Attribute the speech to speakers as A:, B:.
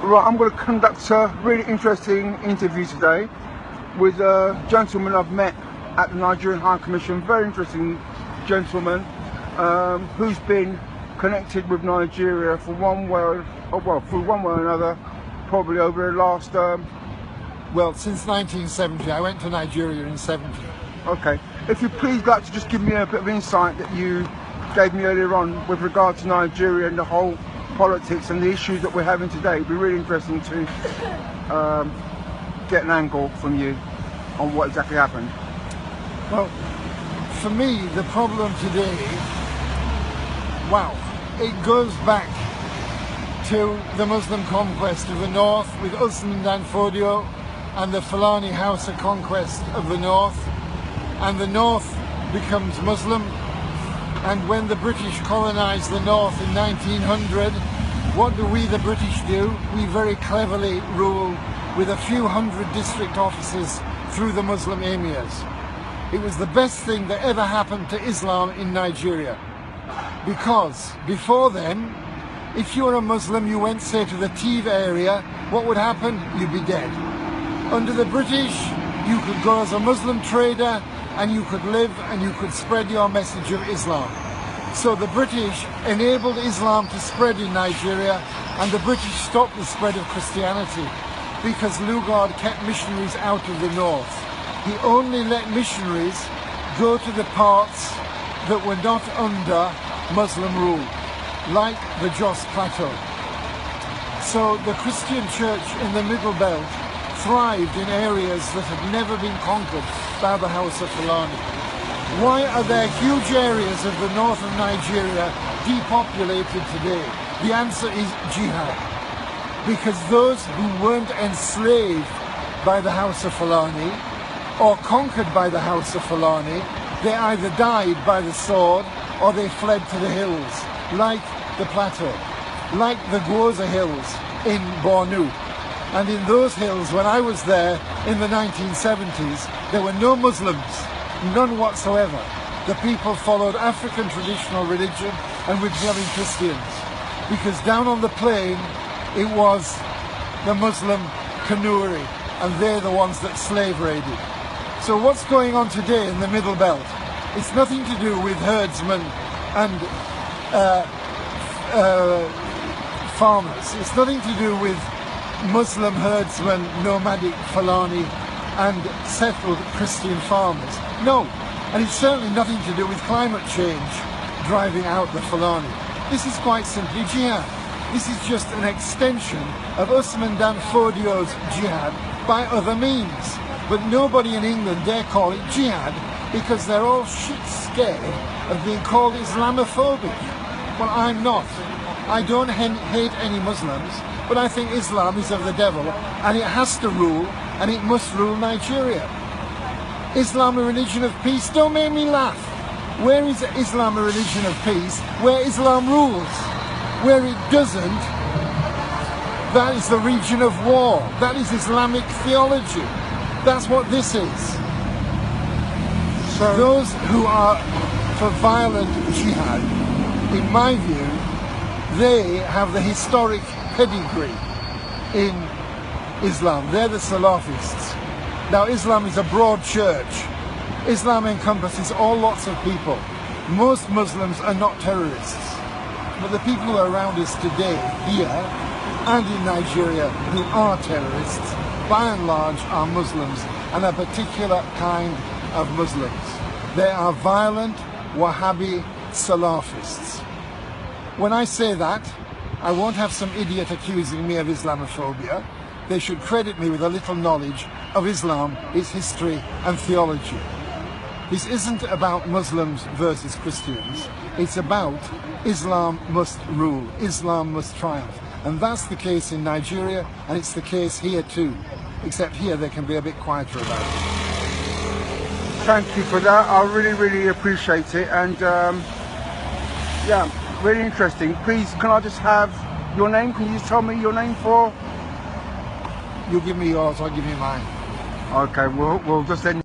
A: Right, I'm going to conduct a really interesting interview today with a gentleman I've met at the Nigerian High Commission. Very interesting gentleman who's been connected with Nigeria for one way or another, probably over the last.
B: Well, since 1970. I went to Nigeria in 70.
A: Okay, if you please like to just give me a bit of insight that you gave me earlier on with regard to Nigeria and the whole politics and the issues that we're having today. It'd be really interesting to get an angle from you on what exactly happened.
B: Well, for me, the problem today, it goes back to the Muslim conquest of the north with Usman Dan Fodio and the Fulani Hausa conquest of the north, and the north becomes Muslim. And when the British colonized the north in 1900, what do we, the British, do? We very cleverly rule with a few hundred district officers through the Muslim emirs. It was the best thing that ever happened to Islam in Nigeria. Because before then, if you were a Muslim, you went, say, to the Tiv area, what would happen? You'd be dead. Under the British, you could go as a Muslim trader and you could live and you could spread your message of Islam. So the British enabled Islam to spread in Nigeria, and the British stopped the spread of Christianity because Lugard kept missionaries out of the north. He only let missionaries go to the parts that were not under Muslim rule, like the Jos Plateau. So the Christian church in the Middle Belt thrived in areas that had never been conquered by the House of Fulani. Why are there huge areas of the north of Nigeria depopulated today? The answer is jihad. Because those who weren't enslaved by the House of Fulani or conquered by the House of Fulani, they either died by the sword or they fled to the hills, like the plateau, like the Gwoza Hills in Bornu. And in those hills, when I was there in the 1970s, there were no Muslims, none whatsoever. The people followed African traditional religion and were becoming Christians. Because down on the plain, it was the Muslim Kanuri, and they're the ones that slave raided. So what's going on today in the Middle Belt? It's nothing to do with herdsmen and farmers. It's nothing to do with Muslim herdsmen, nomadic Fulani and settled Christian farmers. No, and it's certainly nothing to do with climate change driving out the Fulani. This is quite simply jihad. This is just an extension of Usman Dan Fodio's jihad by other means. But nobody in England dare call it jihad because they're all shit scared of being called Islamophobic. Well, I'm not. I don't hate any Muslims, but I think Islam is of the devil and it has to rule, and it must rule Nigeria. Islam a religion of peace? Don't make me laugh. Where is Islam a religion of peace? Where Islam rules. Where it doesn't, that is the region of war. That is Islamic theology. That's what this is. So those who are for violent jihad, in my view, they have the historic pedigree in Islam. They're the Salafists. Now, Islam is a broad church. Islam encompasses all lots of people. Most Muslims are not terrorists. But the people who are around us today, here and in Nigeria, who are terrorists, by and large are Muslims, and a particular kind of Muslims. They are violent Wahhabi Salafists. When I say that, I won't have some idiot accusing me of Islamophobia. They should credit me with a little knowledge of Islam, its history and theology. This isn't about Muslims versus Christians. It's about Islam must rule, Islam must triumph. And that's the case in Nigeria, and it's the case here too. Except here they can be a bit quieter about it.
A: Thank you for that. I really appreciate it. And yeah, really interesting. Please, can I just have your name? Can you just tell me your name for?
B: You give me yours, I'll give you mine.
A: Okay, we'll just end.